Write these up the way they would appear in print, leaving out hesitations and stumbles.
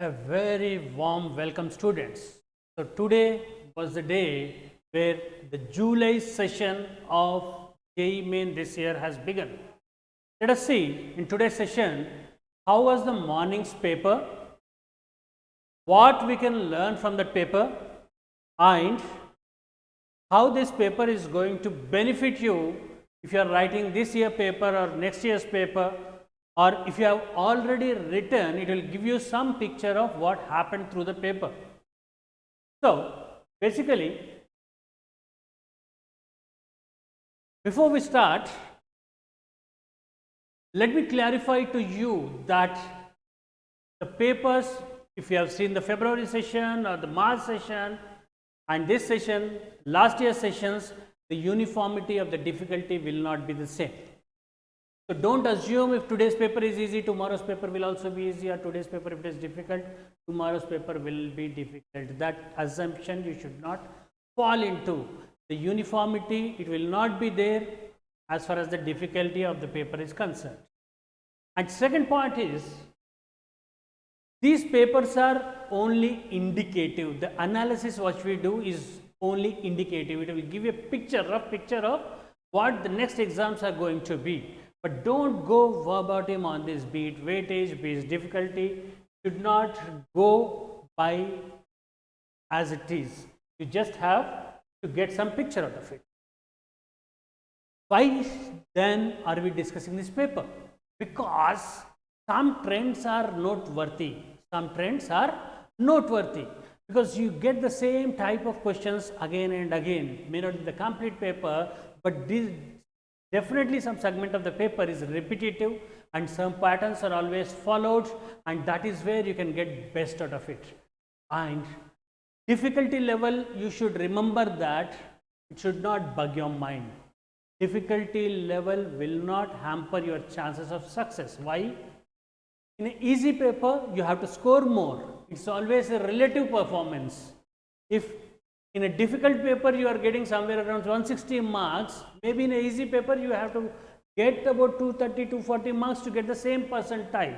A very warm welcome, students. So today was the day where the July session of JEE Main this year has begun. Let us see in today's session how was the morning's paper, what we can learn from that paper, and how this paper is going to benefit you if you are writing this year paper or next year's paper, or if you have already written, it will give you some picture of what happened through the paper. So basically, before we start, let me clarify to you that the papers, if you have seen the February session or the March session and this session, last year's sessions, the uniformity of the difficulty will not be the same. So don't assume if today's paper is easy, tomorrow's paper will also be easy, or today's paper if it is difficult, tomorrow's paper will be difficult. That assumption you should not fall into. The uniformity, it will not be there as far as the difficulty of the paper is concerned. And second point is, these papers are only indicative. The analysis what we do is only indicative. It will give you a picture, rough picture of what the next exams are going to be. But don't go verbatim on this, be it weightage, be it difficulty. Should not go by as it is. You just have to get some picture out of it. Why then are we discussing this paper? Because some trends are noteworthy. Some trends are noteworthy because you get the same type of questions again and again. May not be the complete paper, but this definitely some segment of the paper is repetitive and some patterns are always followed, and that is where you can get best out of it. And difficulty level, you should remember that it should not bug your mind. Difficulty level will not hamper your chances of success. Why? In an easy paper, you have to score more. It's always a relative performance. If in a difficult paper you are getting somewhere around 160 marks, maybe in an easy paper you have to get about 230, 240 marks to get the same percentile.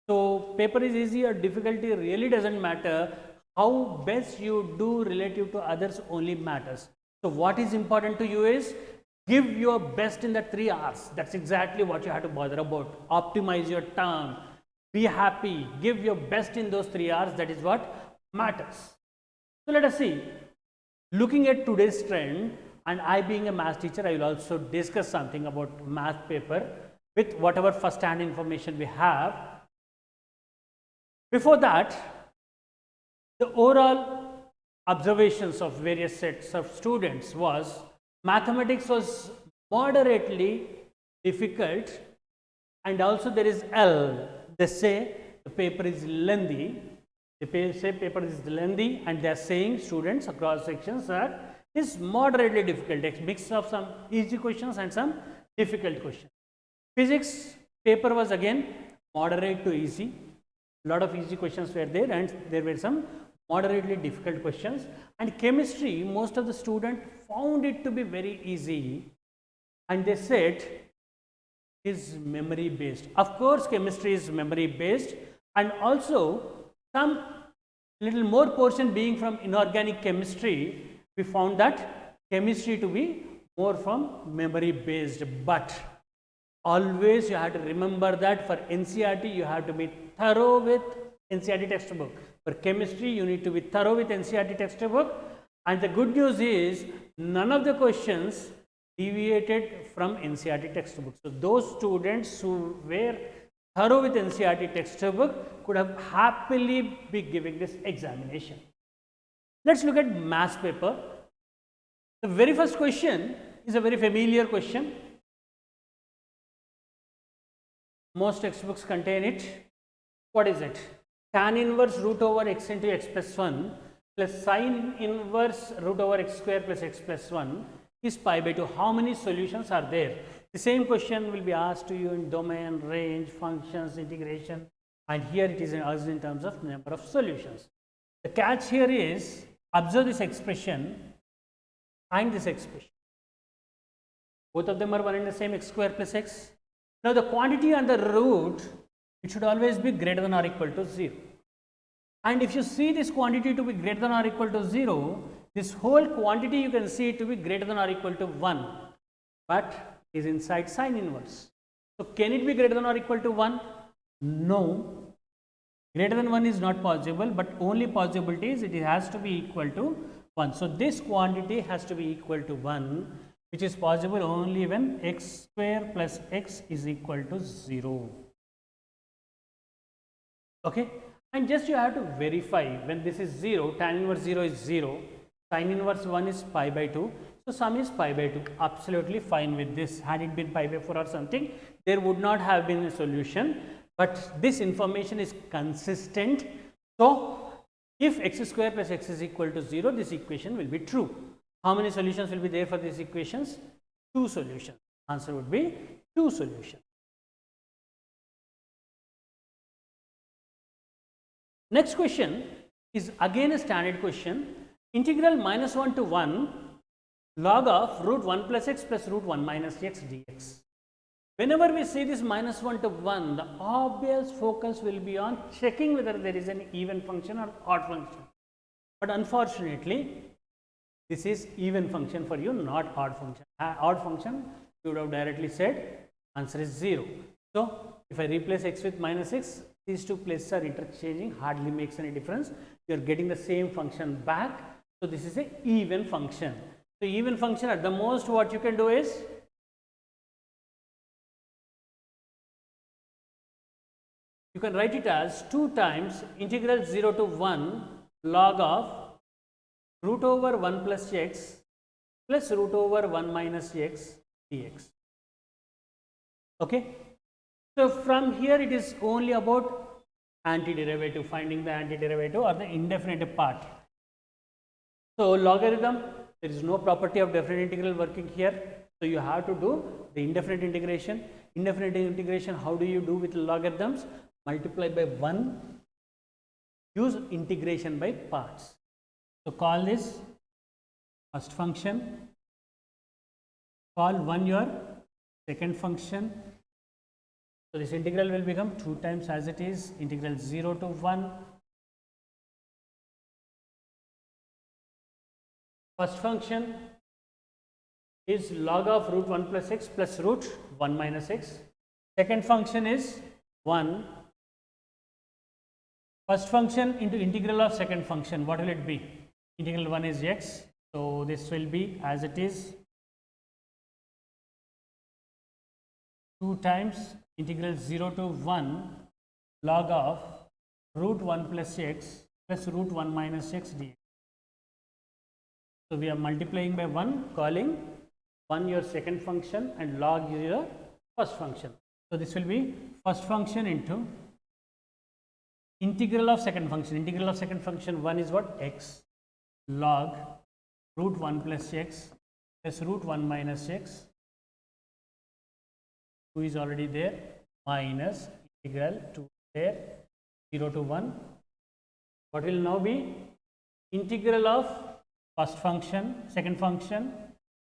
So paper is easy or difficulty really doesn't matter. How best you do relative to others only matters. So what is important to you is give your best in the 3 hours. That's exactly what you have to bother about. Optimize your time. Be happy. Give your best in those 3 hours. That is what matters. So let us see. Looking at today's trend, and I being a math teacher, I will also discuss something about math paper with whatever first hand information we have. Before that, the overall observations of various sets of students was mathematics was moderately difficult, and also there is L. They say the paper is lengthy. They say paper is lengthy, and they are saying students across sections that is moderately difficult. A mix of some easy questions and some difficult questions. Physics paper was again moderate to easy. A lot of easy questions were there, and there were some moderately difficult questions. And chemistry, most of the students found it to be very easy, and they said is memory based. Of course, chemistry is memory based, and also some little more portion being from inorganic chemistry, we found that chemistry to be more from memory based. But always you have to remember that for NCERT you have to be thorough with NCERT textbook. For chemistry you need to be thorough with NCERT textbook, and the good news is none of the questions deviated from NCERT textbook. So those students who were thorough with NCERT textbook could have happily be giving this examination. Let's look at maths paper. The very first question is a very familiar question. Most textbooks contain it. What is it? Tan inverse root over x into x plus 1 plus sin inverse root over x square plus x plus 1 is pi by 2. How many solutions are there? The same question will be asked to you in domain, range, functions, integration, and here it is asked in terms of number of solutions. The catch here is observe this expression and this expression. Both of them are one and the same, x square plus x. Now the quantity under root, it should always be greater than or equal to 0. And if you see this quantity to be greater than or equal to 0, this whole quantity you can see it to be greater than or equal to 1, but is inside sine inverse. So, can it be greater than or equal to 1? No. Greater than 1 is not possible, but only possibility is it has to be equal to 1. So, this quantity has to be equal to 1, which is possible only when x square plus x is equal to 0. Okay? And just you have to verify when this is 0, tan inverse 0 is 0, sin inverse 1 is pi by 2. So, sum is pi by 2, absolutely fine with this. Had it been pi by 4 or something, there would not have been a solution, but this information is consistent. So, if x square plus x is equal to 0, this equation will be true. How many solutions will be there for these equations? 2 solutions. Answer would be 2 solutions. Next question is again a standard question. Integral minus 1 to 1 log of root 1 plus x plus root 1 minus x dx. Whenever we see this minus 1 to 1, the obvious focus will be on checking whether there is an even function or odd function. But unfortunately, this is even function for you, not odd function. Odd function, you would have directly said answer is 0. So, if I replace x with minus x, these two places are interchanging, hardly makes any difference. You are getting the same function back. So, this is a even function. So, even function at the most what you can do is you can write it as 2 times integral 0 to 1 log of root over 1 plus x plus root over 1 minus x dx. Okay. So, from here it is only about antiderivative, finding the antiderivative or the indefinite part. So, logarithm, there is no property of definite integral working here. So, you have to do the indefinite integration. Indefinite integration, how do you do with logarithms? Multiply by 1, use integration by parts. So, call this first function, call 1 your second function. So, this integral will become 2 times as it is integral 0 to 1. First function is log of root 1 plus x plus root 1 minus x. Second function is 1. First function into integral of second function, what will it be? Integral 1 is x. So, this will be as it is 2 times integral 0 to 1 log of root 1 plus x plus root 1 minus x dx. So, we are multiplying by 1, calling 1 your second function and log is your first function. So, this will be first function into integral of second function. Integral of second function 1 is what? X log root 1 plus x plus root 1 minus x, 2 is already there, minus integral 2 there 0 to 1. What will now be? Integral of first function, second function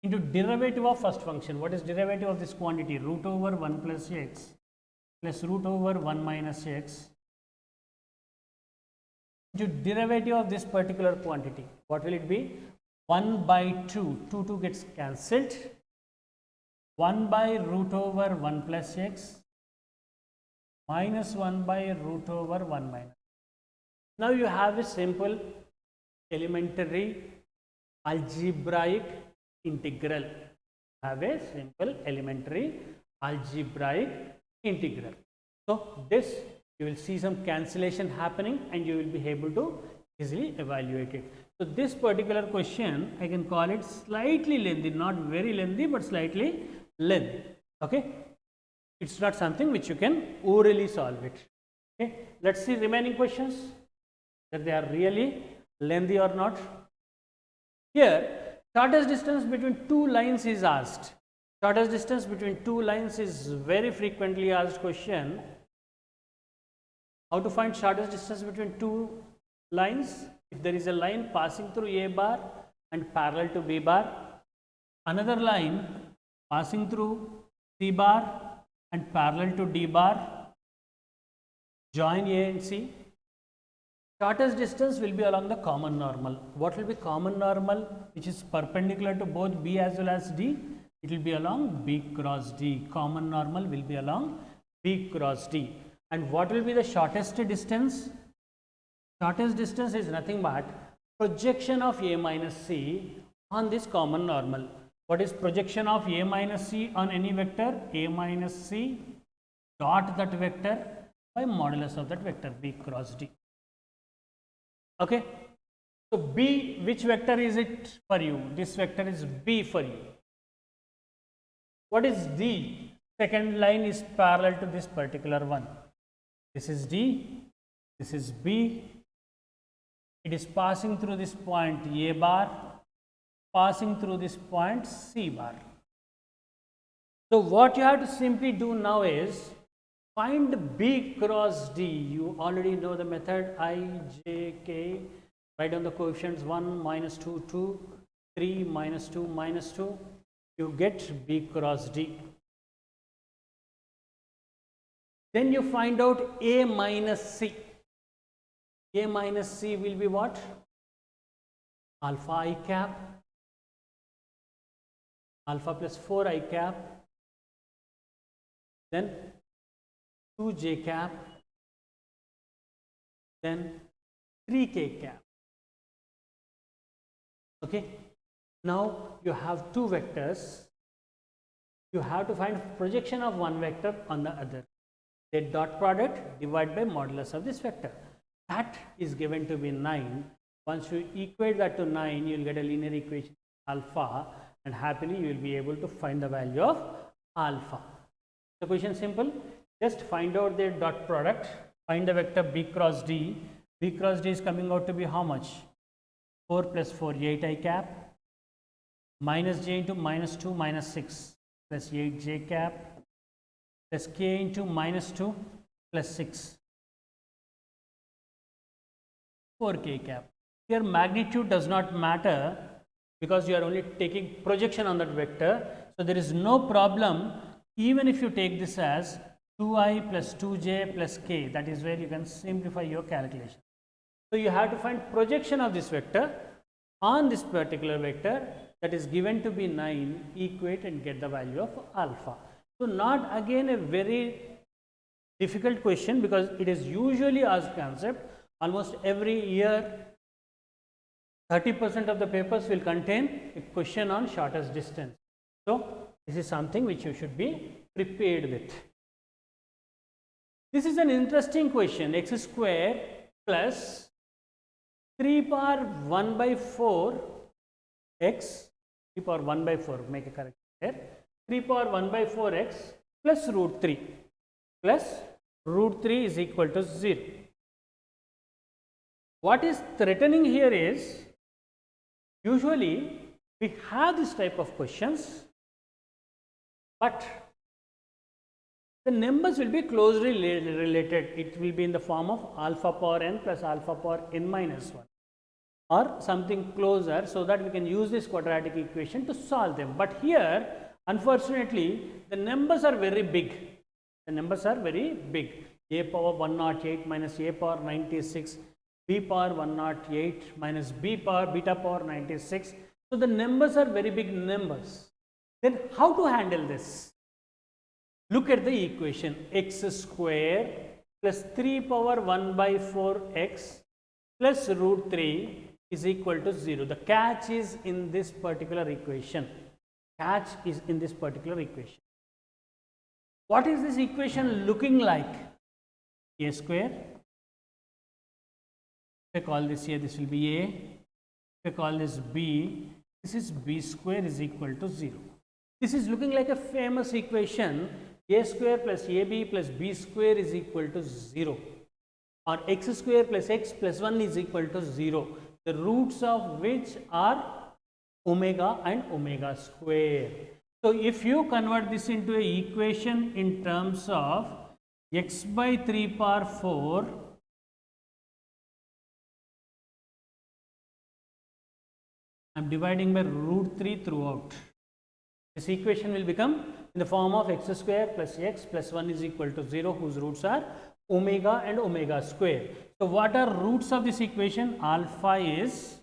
into derivative of first function. What is derivative of this quantity? Root over 1 plus x plus root over 1 minus x into derivative of this particular quantity. What will it be? 1 by 2, 2 gets cancelled, 1 by root over 1 plus x minus 1 by root over 1 minus. Now, you have a simple elementary algebraic integral. Have a simple elementary algebraic integral. So, this you will see some cancellation happening and you will be able to easily evaluate it. So, this particular question I can call it slightly lengthy, not very lengthy, but slightly lengthy. Okay, it is not something which you can orally solve it. Okay, let us see remaining questions, that they are really lengthy or not. Here, shortest distance between 2 lines is asked. Shortest distance between 2 lines is very frequently asked question. How to find shortest distance between 2 lines? If there is a line passing through A bar and parallel to B bar, another line passing through C bar and parallel to D bar, join A and C. Shortest distance will be along the common normal. What will be common normal which is perpendicular to both B as well as D? It will be along B cross D. Common normal will be along B cross D. And what will be the shortest distance? Shortest distance is nothing but projection of A minus C on this common normal. What is projection of A minus C on any vector? A minus C dot that vector by modulus of that vector B cross D. Okay. So B, which vector is it for you? This vector is B for you. What is D? Second line is parallel to this particular one. This is D, this is B. It is passing through this point A bar, passing through this point C bar. So what you have to simply do now is find B cross D. You already know the method I, J, K. Write down the coefficients 1, minus 2, 2, 3, minus 2, minus 2. You get B cross D. Then you find out A minus C. A minus C will be what? Alpha I cap, alpha plus 4 I cap, then 2 J cap, then 3 K cap. Okay. Now you have two vectors. You have to find projection of one vector on the other. The dot product divided by modulus of this vector. That is given to be 9. Once you equate that to 9, you will get a linear equation alpha, and happily you will be able to find the value of alpha. The question is simple. Just find out their dot product. Find the vector B cross D. B cross D is coming out to be how much? 4 plus 4, 8 I cap, minus j into minus 2 minus 6 plus 8 j cap plus k into minus 2 plus 6, 4 k cap. Here magnitude does not matter because you are only taking projection on that vector. So there is no problem even if you take this as 2i plus 2j plus k. That is where you can simplify your calculation. So you have to find projection of this vector on this particular vector that is given to be 9, equate and get the value of alpha. So not again a very difficult question because it is usually asked concept. Almost every year 30% of the papers will contain a question on shortest distance. So this is something which you should be prepared with. This is an interesting question. X square plus 3 power 1 by 4 x, 3 power 1 by 4, make a correction here, 3 power 1 by 4 x plus root 3 is equal to 0. What is threatening here is, usually we have this type of questions, but the numbers will be closely related. It will be in the form of alpha power n plus alpha power n minus 1 or something closer, so that we can use this quadratic equation to solve them. But here unfortunately the numbers are very big. The numbers are very big. A power 108 minus a power 96, b power 108 minus b power beta power 96. So the numbers are very big numbers. Then how to handle this? Look at the equation. X square plus 3 power 1 by 4 x plus root 3 is equal to 0. The catch is in this particular equation. Catch is in this particular equation. What is this equation looking like? A square. If I call this here, this will be A. If I call this B, this is B square is equal to 0. This is looking like a famous equation. A square plus AB plus B square is equal to 0, or x square plus x plus 1 is equal to 0, the roots of which are omega and omega square. So if you convert this into an equation in terms of x by 3 power 4 I am dividing by root 3 throughout. This equation will become in the form of x square plus x plus 1 is equal to 0, whose roots are omega and omega square. So what are roots of this equation? Alpha is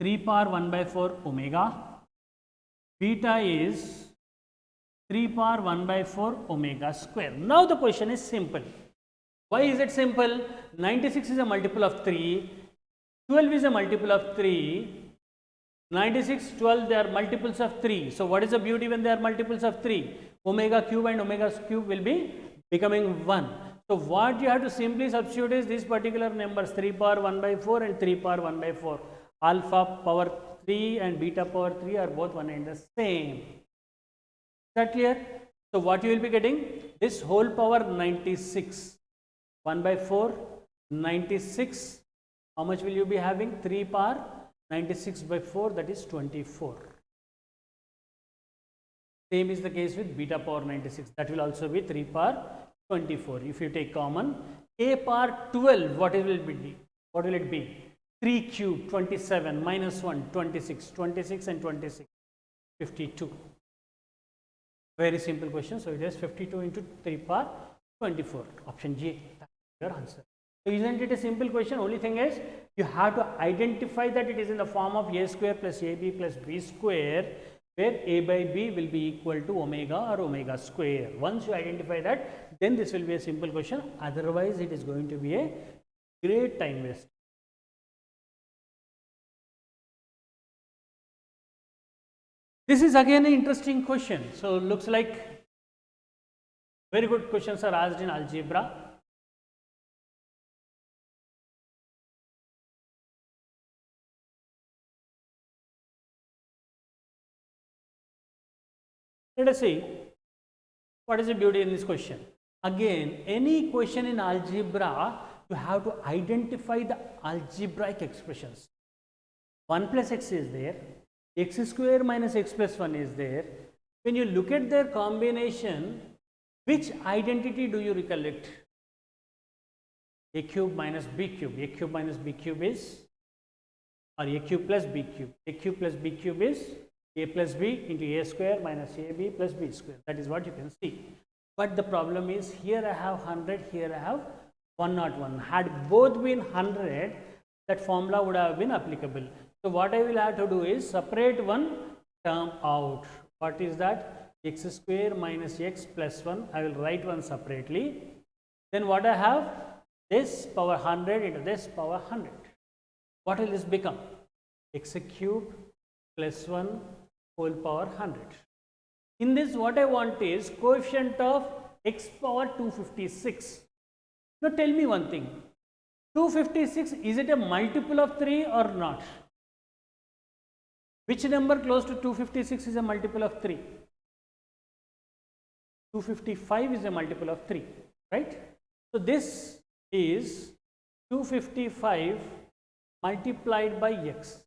3 power 1 by 4 omega, beta is 3 power 1 by 4 omega square. Now the question is simple. Why is it simple? 96 is a multiple of 3, 12 is a multiple of 3, 96, 12, they are multiples of 3. So what is the beauty when they are multiples of 3? Omega cube and omega cube will be becoming 1. So what you have to simply substitute is these particular numbers 3 power 1 by 4 and 3 power 1 by 4. Alpha power 3 and beta power 3 are both one and the same. Is that clear? So what you will be getting? This whole power 96. 1 by 4, 96. How much will you be having? 3 power 96 by 4, that is 24. Same is the case with beta power 96. That will also be 3 power 24. If you take common, a power 12, what will it be? What will it be? 3 cube 27 minus 1 26, 26 and 26, 52. Very simple question. So it is 52 into 3 power 24. Option J. That's your answer. So isn't it a simple question? Only thing is you have to identify that it is in the form of a square plus ab plus b square, where a by b will be equal to omega or omega square. Once you identify that, then this will be a simple question. Otherwise, it is going to be a great time waste. This is again an interesting question. So looks like very good questions are asked in algebra. Let us see what is the beauty in this question. Again, any question in algebra, you have to identify the algebraic expressions. 1 plus x is there, x square minus x plus 1 is there. When you look at their combination, which identity do you recollect? A cube minus b cube. A cube minus b cube is, or a cube plus b cube. A cube plus b cube is a plus b into a square minus ab plus b square. That is what you can see. But the problem is, here I have 100, here I have 101. Had both been 100, that formula would have been applicable. So what I will have to do is separate one term out. What is that? X square minus x plus 1. I will write one separately. Then what I have? This power 100 into this power 100. What will this become? X cube plus 1 whole power 100. In this, what I want is coefficient of x power 256. Now tell me one thing. 256, is it a multiple of 3 or not? Which number close to 256 is a multiple of 3? 255 is a multiple of 3, right? So this is 255 multiplied by x.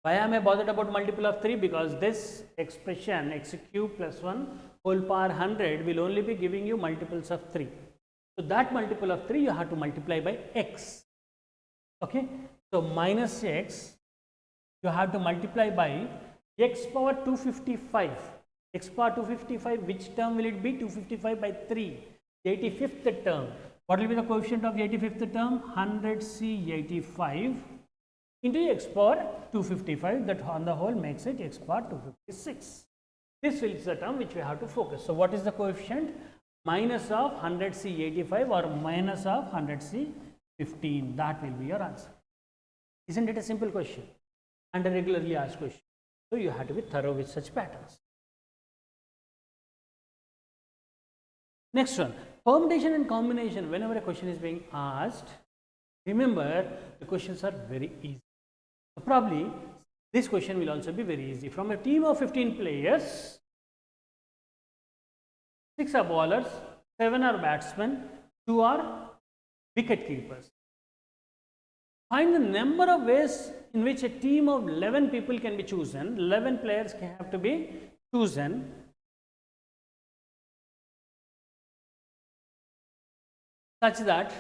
Why am I bothered about multiple of 3? Because this expression x cube plus 1 whole power 100 will only be giving you multiples of 3. So that multiple of 3 you have to multiply by x. Okay. So minus x you have to multiply by x power 255. X power 255, which term will it be? 255 by 3. 85th term. What will be the coefficient of 85th term? 100c85 into x power 255, that on the whole makes it x power 256. This is the term which we have to focus. So what is the coefficient? Minus of 100c85 or minus of 100c15. That will be your answer. Isn't it a simple question? And a regularly asked question. So you have to be thorough with such patterns. Next one, permutation and combination. Whenever a question is being asked, remember the questions are very easy. So probably this question will also be very easy. From a team of 15 players, 6 are bowlers, 7 are batsmen, 2 are wicket keepers. Find the number of ways in which a team of 11 people can be chosen. 11 players have to be chosen. Such that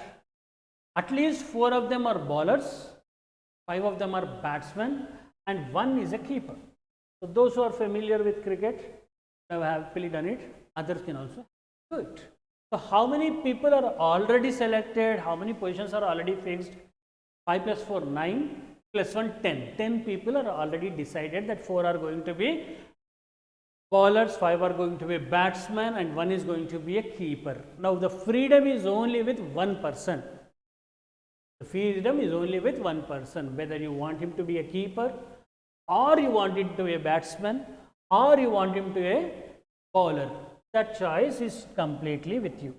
at least 4 of them are bowlers, 5 of them are batsmen, and 1 is a keeper. So those who are familiar with cricket have happily done it. Others can also do it. So how many people are already selected? How many positions are already fixed? 5 plus 4, 9 plus 1, 10. 10 people are already decided that 4 are going to be bowlers, 5 are going to be batsmen, and 1 is going to be a keeper. Now the freedom is only with one person. The freedom is only with one person, whether you want him to be a keeper, or you want him to be a batsman, or you want him to be a bowler. That choice is completely with you.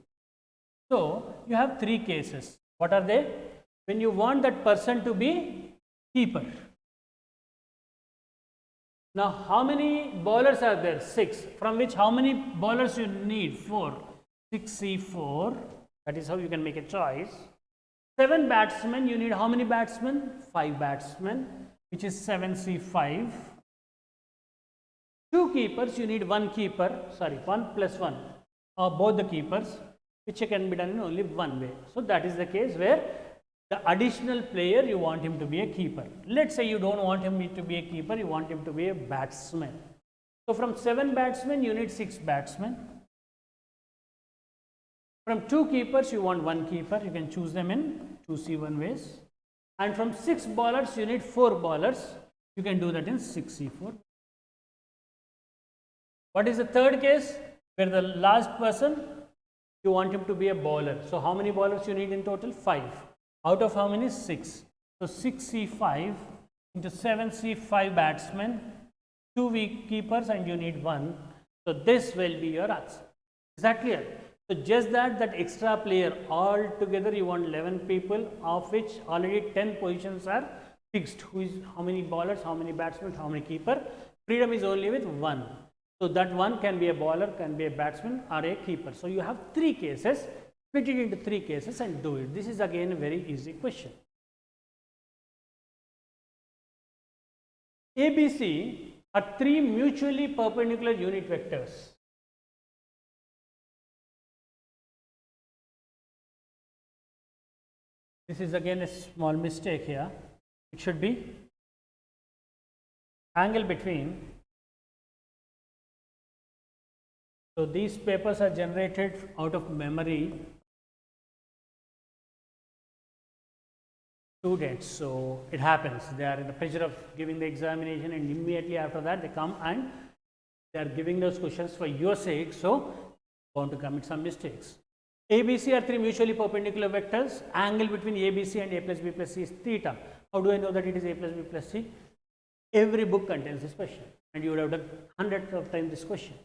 So you have three cases. What are they? When you want that person to be keeper. Now how many bowlers are there? 6. From which how many bowlers you need? 4. 6C4. That is how you can make a choice. 7 batsmen, you need how many batsmen? 5 batsmen, which is 7C5. 2 keepers, you need 1 keeper, sorry, 1 plus 1, both the keepers, which can be done in only one way. So that is the case where the additional player, you want him to be a keeper. Let's say you don't want him to be a keeper, you want him to be a batsman. So from 7 batsmen, you need 6 batsmen. From 2 keepers, you want 1 keeper. You can choose them in 2C1 ways. And from 6 bowlers, you need 4 bowlers. You can do that in 6C4. What is the third case? Where the last person, you want him to be a bowler. So how many bowlers you need in total? 5. Out of how many? 6. So 6C5 into 7C5 batsmen, 2 weak keepers, and you need 1. So this will be your answer. Is that clear? So just that extra player, all together you want 11 people, of which already 10 positions are fixed. Who is how many bowlers, how many batsmen, how many keeper? Freedom is only with 1. So that 1 can be a bowler, can be a batsman, or a keeper. So you have 3 cases. Split it into 3 cases and do it. This is again a very easy question. ABC are 3 mutually perpendicular unit vectors. This is again a small mistake here. It should be angle between. So these papers are generated out of memory students. So it happens. They are in the pressure of giving the examination, and immediately after that they come and they are giving those questions for your sake. So bound to commit some mistakes. ABC are 3 mutually perpendicular vectors. Angle between ABC and A plus B plus C is theta. How do I know that it is A plus B plus C? Every book contains this question, and you would have done hundreds of times this question.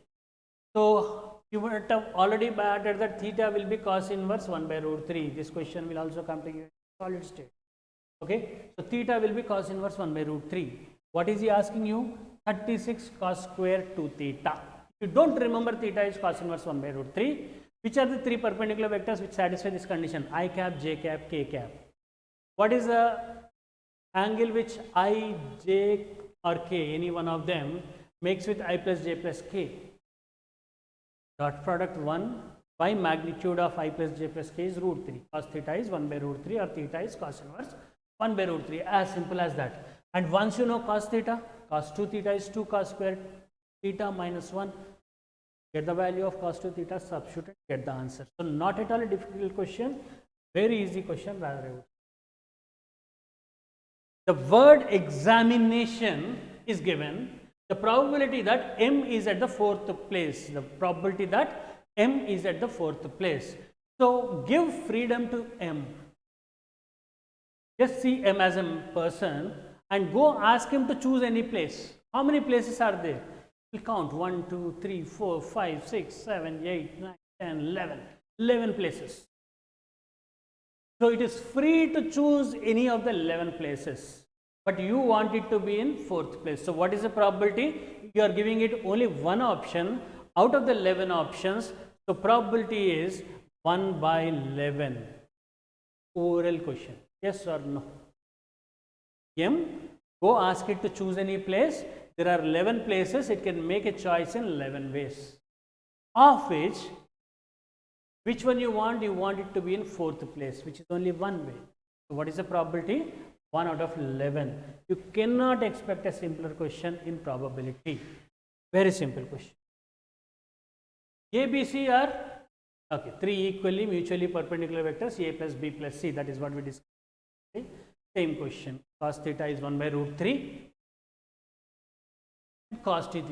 So you would have already batted that theta will be cos inverse 1 by root 3. This question will also come to you in solid state. Okay, so theta will be cos inverse 1 by root 3. What is he asking you? 36 cos square 2 theta. If you don't remember theta is cos inverse 1 by root 3, which are the 3 perpendicular vectors which satisfy this condition? I cap, j cap, k cap. What is the angle which I, j or k, any one of them, makes with I plus j plus k? Dot product 1 by magnitude of I plus j plus k is root 3. Cos theta is 1 by root 3, or theta is cos inverse 1 by root 3. As simple as that. And once you know cos theta, cos 2 theta is 2 cos square theta minus 1. Get the value of cos 2 theta, substitute, get the answer. So not at all a difficult question, very easy question rather. The word examination is given. The probability that M is at the 4th place. The probability that M is at the 4th place. So give freedom to M. Just see M as a person and go ask him to choose any place. How many places are there? We'll count 1, 2, 3, 4, 5, 6, 7, 8, 9, 10, 11. 11 places. So it is free to choose any of the 11 places. But you want it to be in 4th place. So what is the probability? You are giving it only one option out of the 11 options. So probability is 1 by 11. Oral question. Yes or no? M, go ask it to choose any place. There are 11 places. It can make a choice in 11 ways. Of which one you want? You want it to be in 4th place, which is only one way. So what is the probability? 1 out of 11. You cannot expect a simpler question in probability. Very simple question. ABC are Okay, three equally mutually perpendicular vectors A plus B plus C, that is what we discussed. Okay. Same question, cos theta is 1 by root 3, cos theta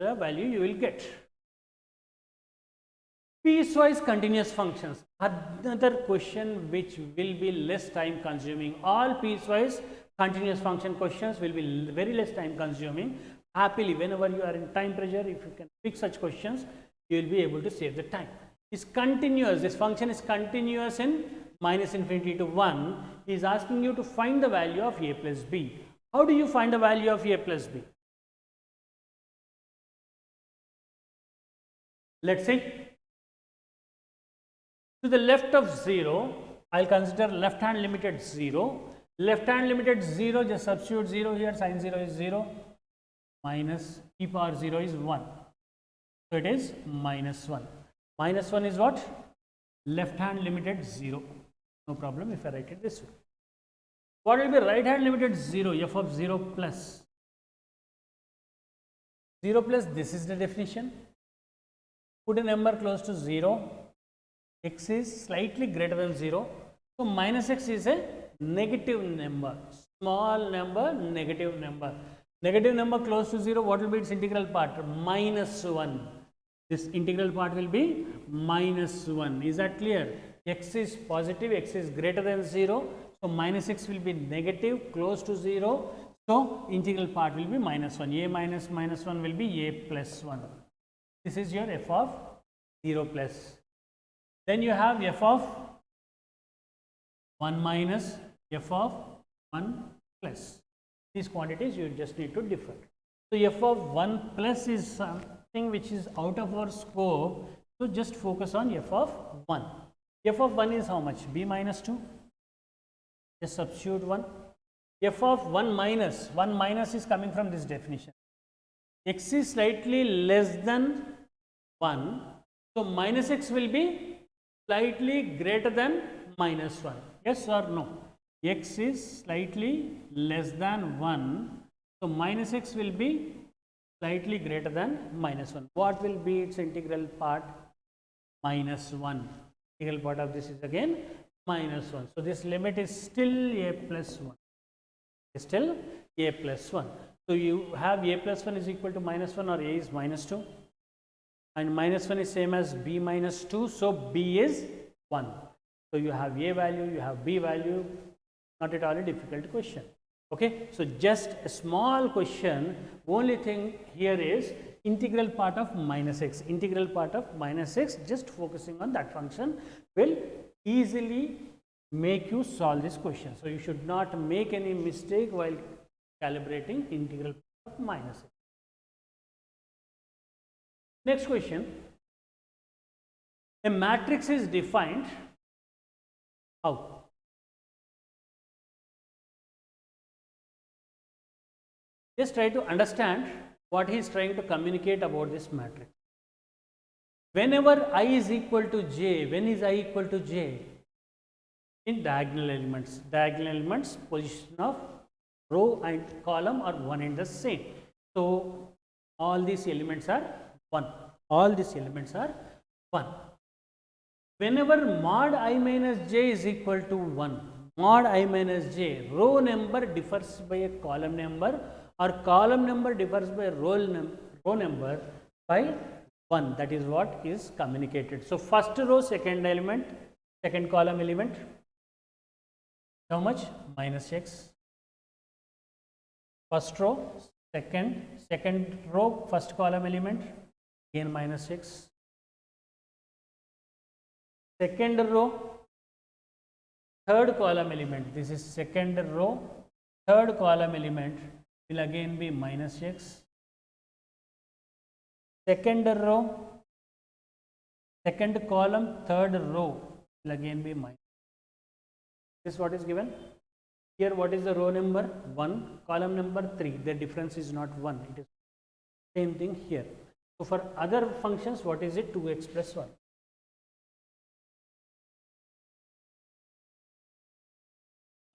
the value you will get. Piecewise continuous functions, another question which will be less time consuming. All piecewise continuous function questions will be very less time consuming. Happily, whenever you are in time pressure, if you can pick such questions, you will be able to save the time. Is continuous, this function is continuous in minus infinity to 1. He is asking you to find the value of A plus B. How do you find the value of A plus B? Let's see. To the left of 0, I will consider left hand limit at 0. Left hand limit at 0, just substitute 0 here, sin 0 is 0, minus e power 0 is 1. So it is minus 1. Minus 1 is what? Left hand limit at 0. No problem if I write it this way. What will be right hand limit at 0? F of 0 plus. 0 plus, this is the definition. Put a number close to 0. X is slightly greater than 0. So minus x is a negative number. Small number, negative number. Negative number close to 0, what will be its integral part? Minus 1. This integral part will be minus 1. Is that clear? X is positive, x is greater than 0. So minus x will be negative, close to 0. So integral part will be minus 1. A minus minus 1 will be A plus 1. This is your f of 0 plus. Then you have f of 1 minus f of 1 plus. These quantities you just need to differ. So f of 1 plus is something which is out of our scope. So just focus on f of 1. F of 1 is how much? B minus 2. Just substitute 1. F of 1 minus is coming from this definition. X is slightly less than 1. So minus x will be slightly greater than minus 1. Yes or no? X is slightly less than 1. So minus x will be slightly greater than minus 1. What will be its integral part? Minus 1. Integral part of this is again minus 1. So this limit is still A plus 1. Still A plus 1. So you have A plus 1 is equal to minus 1 or A is minus 2. And minus 1 is same as B minus 2. So B is 1. So you have A value, you have B value. Not at all a difficult question. Okay. So just a small question. Only thing here is integral part of minus x. Integral part of minus x, just focusing on that function will easily make you solve this question. So you should not make any mistake while calibrating integral part of minus x. Next question. A matrix is defined how? Just try to understand what he is trying to communicate about this matrix. Whenever I is equal to j, when is I equal to j? In diagonal elements. Diagonal elements, position of row and column are one and the same. So all these elements are 1. All these elements are 1. Whenever mod I minus j is equal to 1, mod I minus j, row number differs by a column number or column number differs by row number by 1. That is what is communicated. So first row, second element, second column element, how much? Minus x. First row, second row, first column element, again minus x. Second row, third column element, this is second row, third column element will again be minus x. Second row, second column, third row will again be minus. This is what is given. Here what is the row number? 1, column number 3. The difference is not 1. It is same thing here. So for other functions, what is it? 2x plus 1.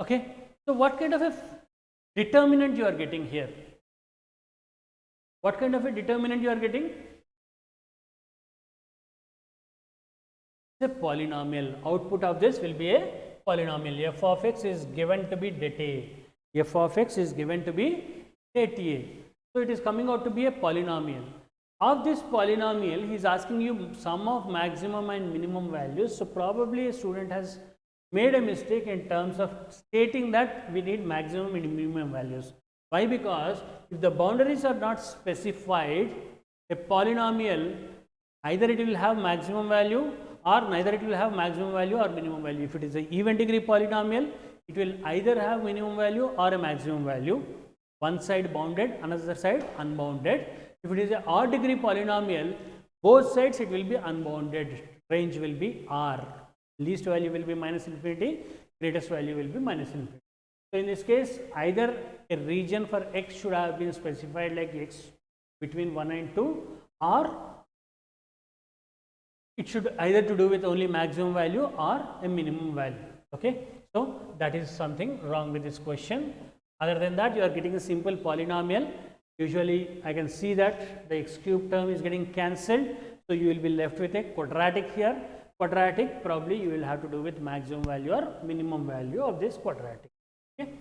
Okay. So what kind of a determinant you are getting here? What kind of a determinant you are getting? a polynomial. Output of this will be a polynomial. F of x is given to be det A. F of x is given to be det A. So it is coming out to be a polynomial. Of this polynomial, he is asking you sum of maximum and minimum values. So probably a student has made a mistake in terms of stating that we need maximum and minimum values. Why? Because if the boundaries are not specified, a polynomial either it will have maximum value or neither it will have maximum value or minimum value. If it is an even degree polynomial, it will either have minimum value or a maximum value, one side bounded, another side unbounded. If it is an odd degree polynomial, both sides it will be unbounded, range will be R. Least value will be minus infinity, greatest value will be minus infinity. So in this case, either a region for x should have been specified like x between 1 and 2, or it should either to do with only maximum value or a minimum value. Okay, so that is something wrong with this question. Other than that, you are getting a simple polynomial. Usually I can see that the x cube term is getting cancelled, so you will be left with a quadratic here. Quadratic, probably you will have to do with maximum value or minimum value of this quadratic. Okay.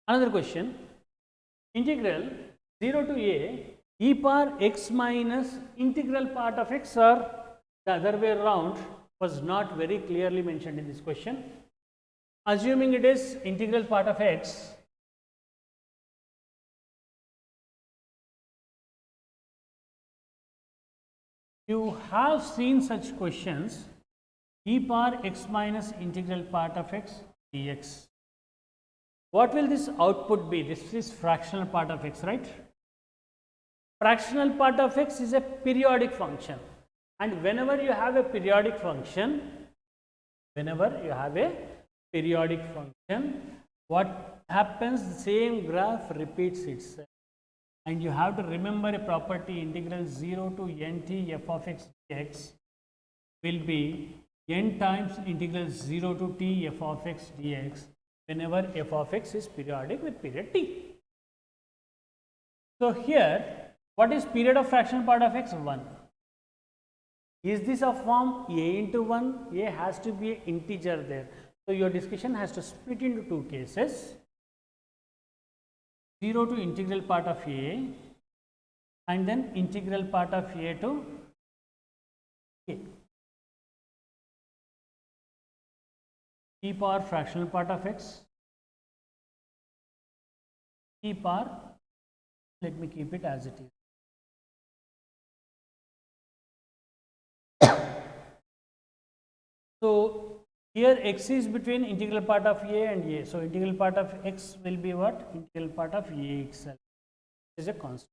Another question, integral 0 to a e power x minus integral part of x, or the other way around, was not very clearly mentioned in this question. Assuming it is integral part of x, you have seen such questions, e power x minus integral part of x dx. What will this output be? This is fractional part of x, right? Fractional part of x is a periodic function, and whenever you have a periodic function, what happens? The same graph repeats itself, and you have to remember a property, integral 0 to nt f of x dx will be n times integral 0 to t f of x dx whenever f of x is periodic with period t. So here, what is period of fractional part of x? 1. Is this of form a into 1? A has to be an integer there. So your discussion has to split into two cases, 0 to integral part of a and then integral part of a to a. E power fractional part of x, e power, let me keep it as it is. So here x is between integral part of a and a. So integral part of x will be what? Integral part of a itself is a constant.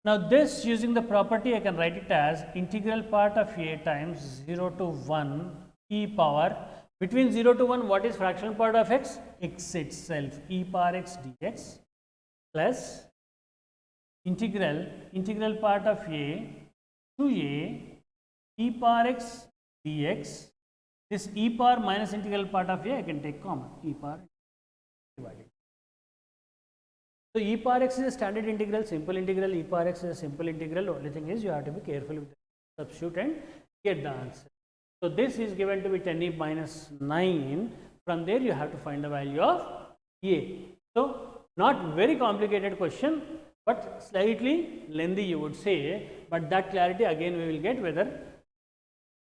Now this, using the property, I can write it as integral part of a times 0 to 1 e power, between 0 to 1, what is fractional part of x? X itself, e power x dx, plus integral part of a to a e power x dx. This e power minus integral part of a I can take common, e power divided. So e power x is a standard integral, simple integral, e power x is a simple integral. Only thing is you have to be careful with the substitute and get the answer. So this is given to be 10e minus 9. From there you have to find the value of a. So not very complicated question, but slightly lengthy you would say, but that clarity again we will get whether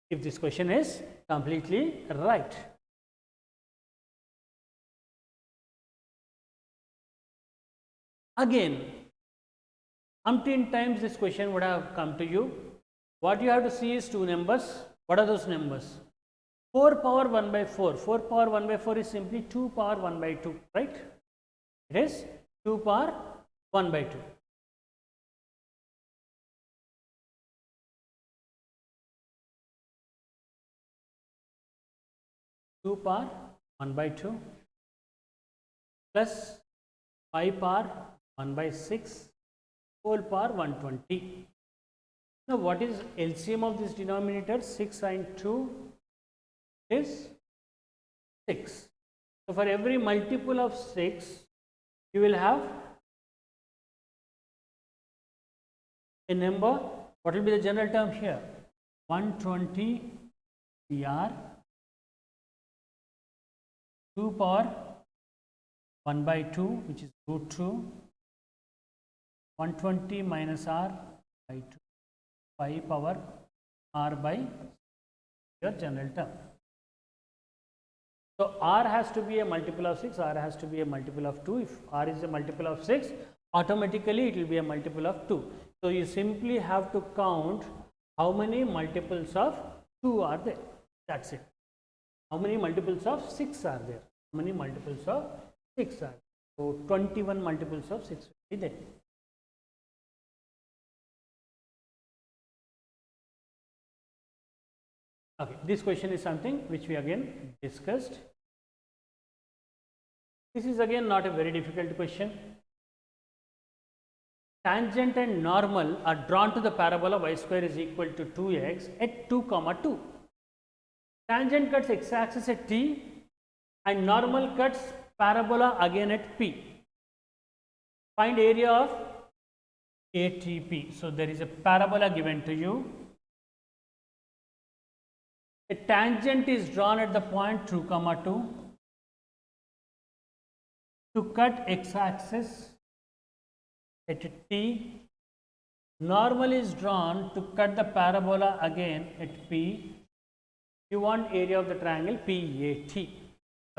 if this question is completely right. Again, umpteen times this question would have come to you. What you have to see is two numbers. What are those numbers? 4 power 1 by 4. 4 power 1 by 4 is simply 2 power 1 by 2, right? It is 2 power 1 by 2. Two power 1 by 2 plus 5 power 1 by 6 whole power 120. Now what is LCM of this denominator? 6 and 2 is 6. So for every multiple of 6, you will have a number, what will be the general term here? 120 CR 2 power 1 by 2, which is root 2, 120 minus R by 2, 5 power R by your general term. So R has to be a multiple of 6, R has to be a multiple of 2. If R is a multiple of 6, automatically it will be a multiple of 2. So you simply have to count how many multiples of 2 are there. That's it. How many multiples of 6 are there? How many multiples of 6 are there? So 21 multiples of 6 will be there. Okay, this question is something which we again discussed. This is again not a very difficult question. Tangent and normal are drawn to the parabola y square is equal to 2x at 2 comma 2. Tangent cuts x-axis at t and normal cuts parabola again at p. Find area of ATP. So there is a parabola given to you. A tangent is drawn at the point 2 comma 2 to cut x-axis at t. Normal is drawn to cut the parabola again at p. You want area of the triangle PAT.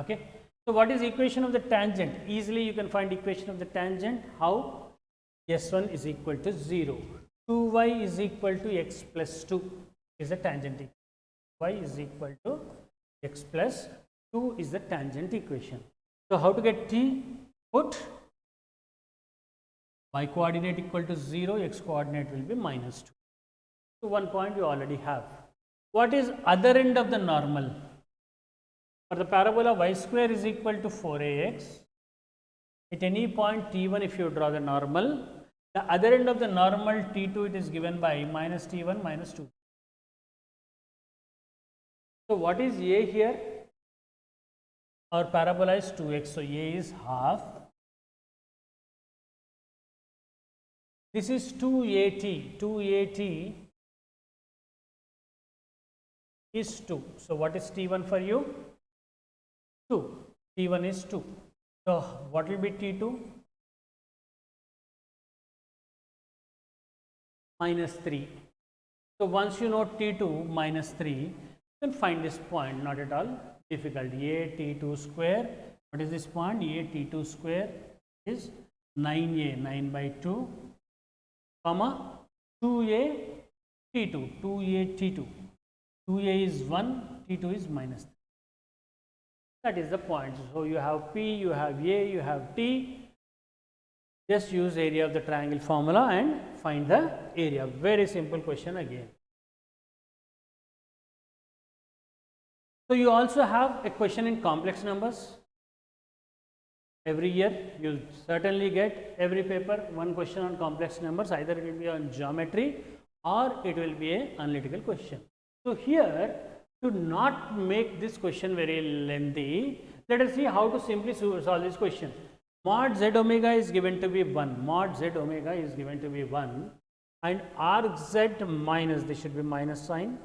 Okay. So what is equation of the tangent? Easily you can find equation of the tangent. How? S1 is equal to 0. 2y is equal to x plus 2 is the tangent equation. Y is equal to x plus 2 is the tangent equation. So how to get t? Put y coordinate equal to 0, x coordinate will be minus 2. So one point you already have. What is other end of the normal? For the parabola y square is equal to 4ax. At any point t1 if you draw the normal, the other end of the normal t2 it is given by minus t1 minus 2. So what is a here? Our parabola is 2x, so a is half. This is 2at. 2at is 2. So what is t1 for you? 2. t1 is 2. So what will be t2? Minus 3. So once you know t2 minus 3, you can find this point, not at all difficult. A t2 square. What is this point? A t2 square is 9a, 9 by 2, comma 2a t2, 2a t2. 2a is 1, t2 is minus 3. That is the point. So you have p, you have a, you have t. Just use area of the triangle formula and find the area. Very simple question again. So you also have a question in complex numbers. Every year you certainly get every paper one question on complex numbers. Either it will be on geometry or it will be an analytical question. So here, to not make this question very lengthy, let us see how to simply solve this question. Mod z omega is given to be 1. Mod z omega is given to be 1. And arc z minus, this should be minus sign.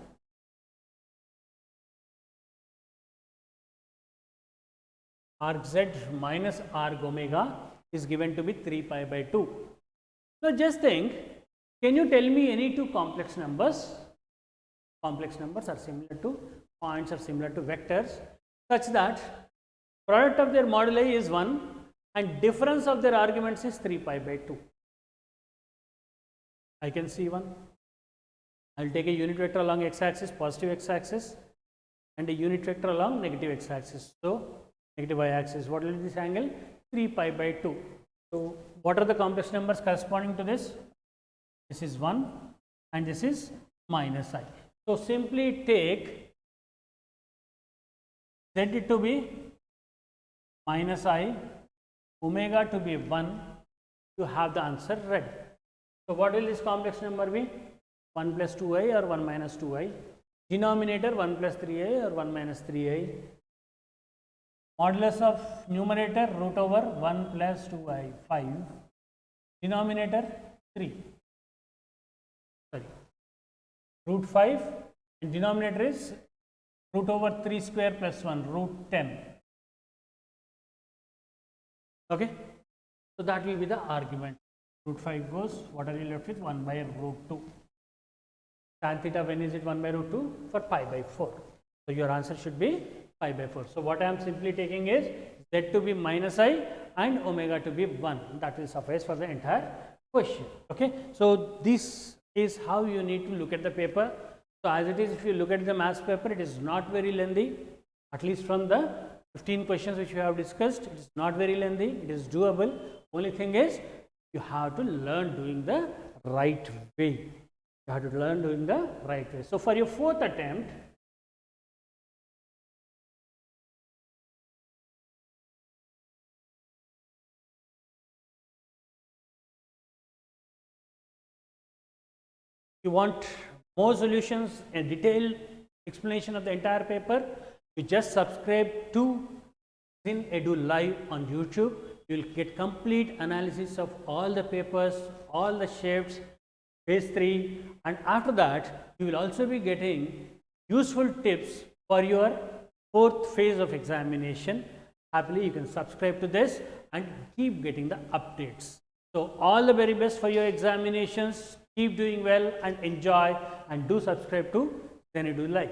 Arc z minus arc omega is given to be 3 pi by 2. So just think, can you tell me any two complex numbers? Complex numbers are similar to points, are similar to vectors, such that product of their moduli is 1 and difference of their arguments is 3 pi by 2. I can see one. I will take a unit vector along x-axis, positive x-axis, and a unit vector along negative x-axis. So negative y-axis. What will be this angle? 3 pi by 2. So what are the complex numbers corresponding to this? This is 1 and this is minus I. So simply take z to be minus I, omega to be 1, to have the answer ready. So what will this complex number be? 1 plus 2i or 1 minus 2i? Denominator 1 plus 3i or 1 minus 3i? Modulus of numerator root over 1 plus 2i, 5. Denominator 3. sorry, root 5 and denominator is root over 3 square plus 1, root 10. Okay. So, that will be the argument. Root 5 goes, what are you left with? 1 by root 2. Tan theta, when is it 1 by root 2? For pi by 4. So, your answer should be pi by 4. So, what I am simply taking is z to be minus I and omega to be 1. That will suffice for the entire question. Okay. So, this is how you need to look at the paper. So, as it is, if you look at the maths paper, it is not very lengthy, at least from the 15 questions which we have discussed. It is not very lengthy, it is doable. Only thing is, you have to learn doing the right way. You have to learn doing the right way. So, for your fourth attempt, you want more solutions and detailed explanation of the entire paper, you just subscribe to Zin Edu Live on YouTube. You will get complete analysis of all the papers, all the shifts, phase 3, and after that you will also be getting useful tips for your fourth phase of examination. Happily, you can subscribe to this and keep getting the updates. So, all the very best for your examinations. Keep doing well and enjoy, and do subscribe to Zin Edu Live.